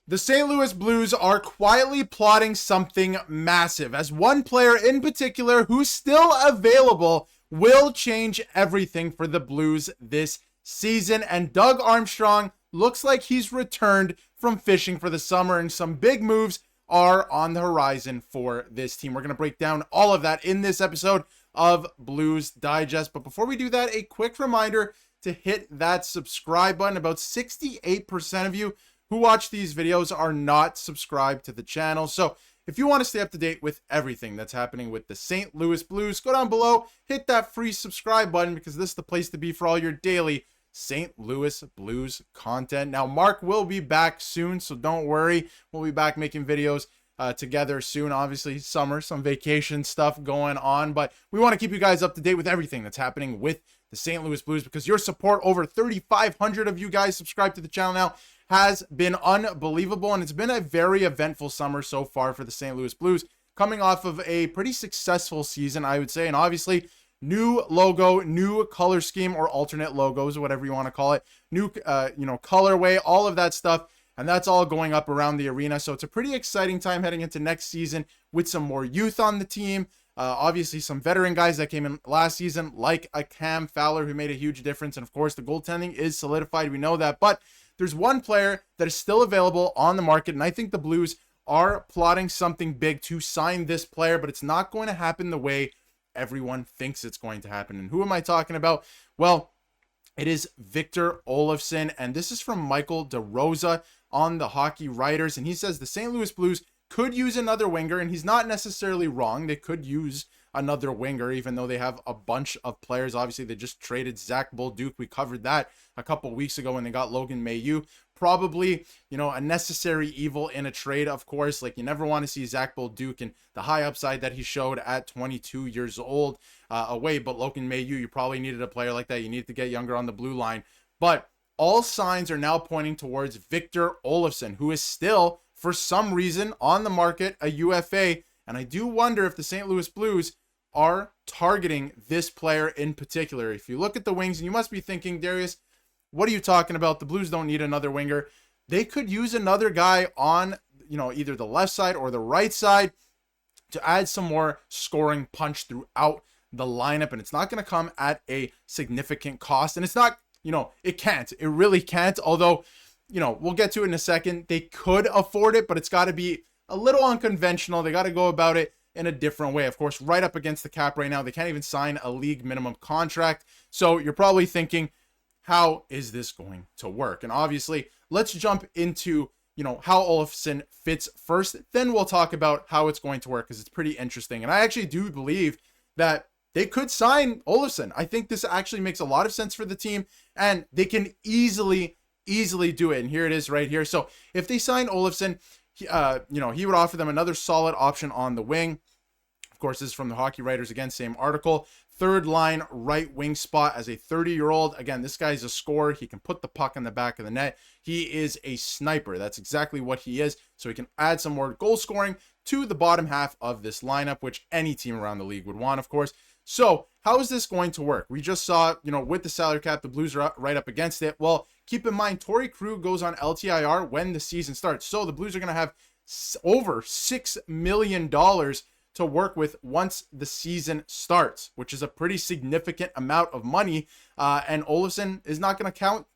The St. Louis Blues are quietly plotting something massive, as one player in particular who's still available will change everything for the Blues this season. And Doug Armstrong looks like he's returned from fishing for the summer, and some big moves are on the horizon for this team. We're going to break down all of that in this episode of Blues Digest. But before we do that, a quick reminder to hit that subscribe button. About 68% of you who watch these videos are not subscribed to the channel. So if you want to stay up to date with everything that's happening with the St. Louis Blues, go down below, hit that free subscribe button, because this is the place to be for all your daily St. Louis Blues content. Now, Mark will be back soon, so don't worry. We'll be back making videos together soon. Obviously, summer, some vacation stuff going on, but we want to keep you guys up to date with everything that's happening with the St. Louis Blues, because your support, over 3,500 of you guys subscribed to the channel now, has been unbelievable, and it's been a very eventful summer so far for the St. Louis Blues, coming off of a pretty successful season, I would say. And obviously, new logo, new color scheme, or alternate logos, whatever you want to call it, new colorway, all of that stuff, and that's all going up around the arena. So it's a pretty exciting time heading into next season with some more youth on the team. Obviously, some veteran guys that came in last season, like a Cam Fowler, who made a huge difference. And of course, the goaltending is solidified. We know that. But there's one player that is still available on the market, and I think the Blues are plotting something big to sign this player, but it's not going to happen the way everyone thinks it's going to happen. And who am I talking about? Well, it is Victor Olofsson, and this is from Michael DeRosa on the Hockey Writers, and he says the St. Louis Blues could use another winger, and he's not necessarily wrong. They could use another winger, even though they have a bunch of players. Obviously, they just traded Zach Bolduc. We covered that a couple weeks ago when they got Logan Mailloux. Probably, a necessary evil in a trade, of course. Like, you never want to see Zach Bolduc and the high upside that he showed at 22 years old away. But Logan Mailloux, you probably needed a player like that. You needed to get younger on the blue line. But all signs are now pointing towards Victor Olofsson, who is still, for some reason, on the market, a UFA. And I do wonder if the St. Louis Blues are targeting this player in particular. If you look at the wings, and you must be thinking, Darius, what are you talking about? The Blues don't need another winger. They could use another guy on, either the left side or the right side to add some more scoring punch throughout the lineup. And it's not going to come at a significant cost. And it's not, it can't. It really can't. Although, we'll get to it in a second. They could afford it, but it's got to be a little unconventional. They got to go about it in a different way. Of course, right up against the cap right now. They can't even sign a league minimum contract. So you're probably thinking, how is this going to work? And obviously, let's jump into, how Olofsson fits first. Then we'll talk about how it's going to work, because it's pretty interesting. And I actually do believe that they could sign Olofsson. I think this actually makes a lot of sense for the team, and they can easily do it. And here it is right here. So if they sign Olofsson, he would offer them another solid option on the wing. Of course, this is from the Hockey Writers, again, same article. Third line right wing spot as a 30-year-old. Again, this guy's a scorer. He can put the puck in the back of the net. He is a sniper. That's exactly what he is. So he can add some more goal scoring to the bottom half of this lineup, which any team around the league would want, of course. So how is this going to work? We just saw, with the salary cap, the Blues are right up against it. Well, keep in mind, Torrey Krug goes on LTIR when the season starts. So the Blues are going to have over $6 million to work with once the season starts, which is a pretty significant amount of money. And Olofsson is not going to count,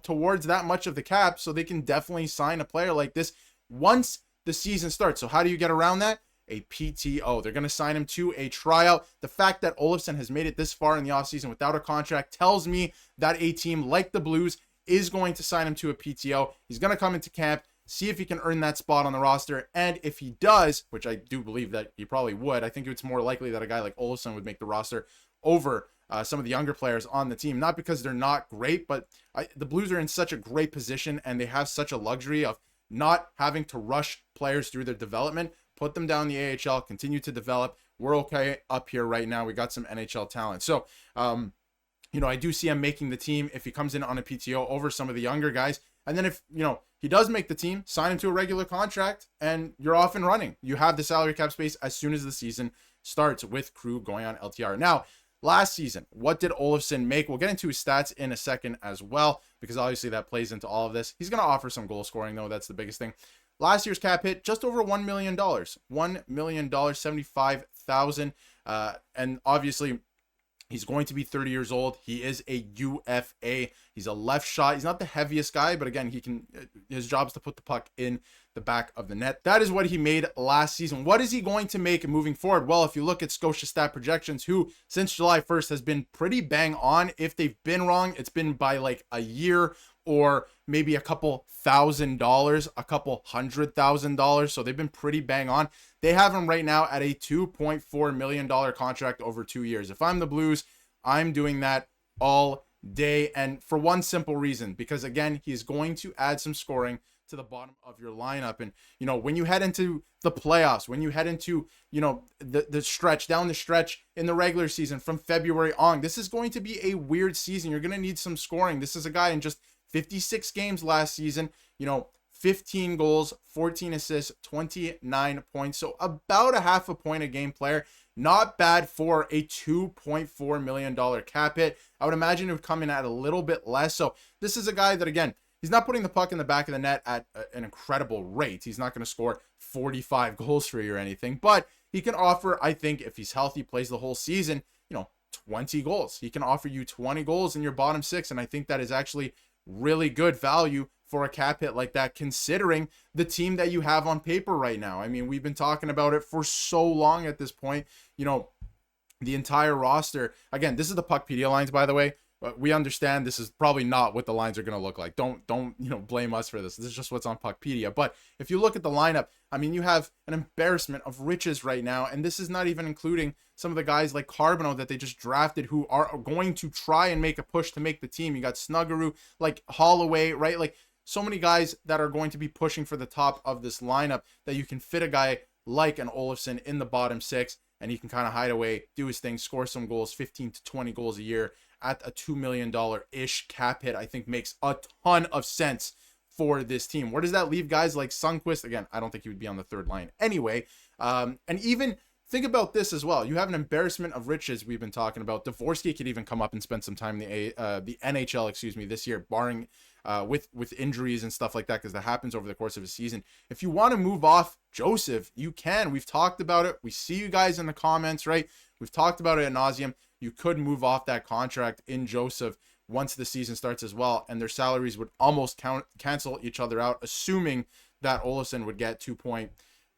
towards that much of the cap. So they can definitely sign a player like this once the season starts. So how do you get around that? A PTO. They're going to sign him to a tryout. The fact that Olofsson has made it this far in the offseason without a contract tells me that a team like the Blues is going to sign him to a PTO. He's going to come into camp, see if he can earn that spot on the roster. And if he does, which I do believe that he probably would, I think it's more likely that a guy like Olofsson would make the roster over some of the younger players on the team. Not because they're not great, but the Blues are in such a great position, and they have such a luxury of not having to rush players through their development. Put them down the AHL, continue to develop. We're okay up here right now. We got some NHL talent. So, I do see him making the team if he comes in on a PTO over some of the younger guys. And then if, he does make the team, sign him to a regular contract, and you're off and running. You have the salary cap space as soon as the season starts with Krug going on LTR. Now, Last season, what did Olofsson make? We'll get into his stats in a second as well, because obviously that plays into all of this. He's going to offer some goal scoring, though. That's the biggest thing. Last year's cap hit, just over $1 million. $1 million, 75,000. And obviously, he's going to be 30 years old. He is a UFA. He's a left shot. He's not the heaviest guy, but again, his job is to put the puck in the back of the net. That is what he made last season. What is he going to make moving forward? Well, if you look at Scotia Stat Projections, who since July 1st has been pretty bang on. If they've been wrong, it's been by like a year or maybe a couple $1,000, a couple $100,000. So they've been pretty bang on. They have him right now at a $2.4 million contract over 2 years. If I'm the Blues, I'm doing that all day. And for one simple reason, because again, he's going to add some scoring to the bottom of your lineup. And, when you head into the playoffs, when you head into, the stretch, down the stretch in the regular season from February on, this is going to be a weird season. You're going to need some scoring. This is a guy in just 56 games last season, 15 goals, 14 assists, 29 points. So about a half a point a game player. Not bad for a $2.4 million cap hit. I would imagine it would come in at a little bit less. So this is a guy that, again, he's not putting the puck in the back of the net at an incredible rate. He's not going to score 45 goals for you or anything, but he can offer, I think, if he's healthy, plays the whole season, 20 goals. He can offer you 20 goals in your bottom six, and I think that is actually really good value for a cap hit like that, considering the team that you have on paper right now. I mean, we've been talking about it for so long at this point. The entire roster. Again, this is the Puckpedia lines, by the way. We understand this is probably not what the lines are going to look like. Don't blame us for this. This is just what's on Puckpedia. But if you look at the lineup, I mean, you have an embarrassment of riches right now, and this is not even including some of the guys like Carbonneau that they just drafted who are going to try and make a push to make the team. You got Snuggeroo, like Holloway, right? Like so many guys that are going to be pushing for the top of this lineup that you can fit a guy like an Olofsson in the bottom six, and he can kind of hide away, do his thing, score some goals, 15 to 20 goals a year at a $2 million-ish cap hit. I think makes a ton of sense for this team. Where does that leave guys like Sundqvist? Again, I don't think he would be on the third line anyway. And even think about this as well. You have an embarrassment of riches we've been talking about. Dvorsky could even come up and spend some time in the NHL, this year, barring with injuries and stuff like that, because that happens over the course of a season. If you want to move off Joseph, you can. We've talked about it. We see you guys in the comments, right? We've talked about it ad nauseum. You could move off that contract in Joseph once the season starts as well, and their salaries would almost cancel each other out, assuming that Olofsson would get 2.2,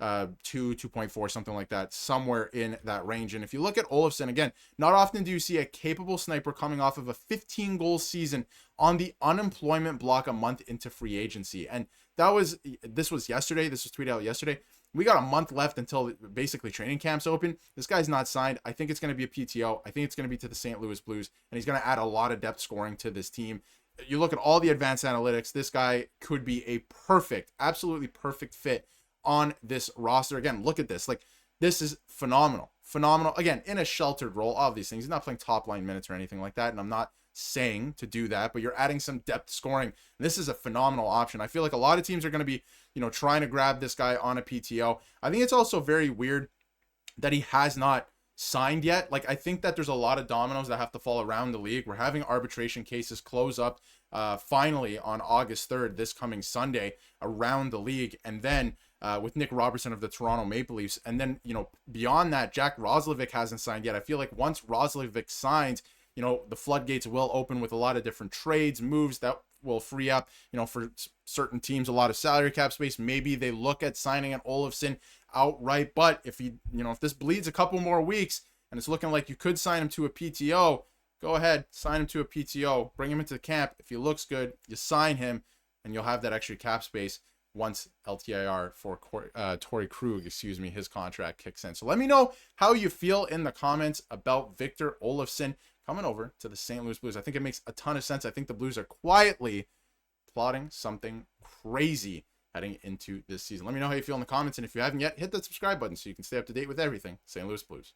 2.4, something like that, somewhere in that range. And if you look at Olofsson, again, not often do you see a capable sniper coming off of a 15-goal season on the unemployment block a month into free agency. And this was yesterday. This was tweeted out yesterday. We got a month left until basically training camps open. This guy's not signed. I think it's going to be a PTO. I think it's going to be to the St. Louis Blues, and he's going to add a lot of depth scoring to this team. You look at all the advanced analytics, this guy could be a perfect, absolutely perfect fit on this roster. Again, look at this. Like, this is phenomenal. Phenomenal. Again, in a sheltered role, all of these things. He's not playing top line minutes or anything like that, and I'm not saying to do that, but you're adding some depth scoring. This is a phenomenal option. I feel like a lot of teams are going to be, trying to grab this guy on a PTO. I think it's also very weird that he has not signed yet. Like, I think that there's a lot of dominoes that have to fall around the league. We're having arbitration cases close up finally on August 3rd, this coming Sunday, around the league. And then with Nick Robertson of the Toronto Maple Leafs. And then, beyond that, Jack Roslovic hasn't signed yet. I feel like once Roslovic signs, the floodgates will open with a lot of different trades, moves that will free up, for certain teams, a lot of salary cap space. Maybe they look at signing an Olofsson outright. But if if this bleeds a couple more weeks and it's looking like you could sign him to a PTO, go ahead, sign him to a PTO, bring him into the camp. If he looks good, you sign him, and you'll have that extra cap space once LTIR for Torrey Krug, his contract kicks in. So let me know how you feel in the comments about Victor Olofsson coming over to the St. Louis Blues. I think it makes a ton of sense. I think the Blues are quietly plotting something crazy heading into this season. Let me know how you feel in the comments, and if you haven't yet, hit that subscribe button so you can stay up to date with everything St. Louis Blues.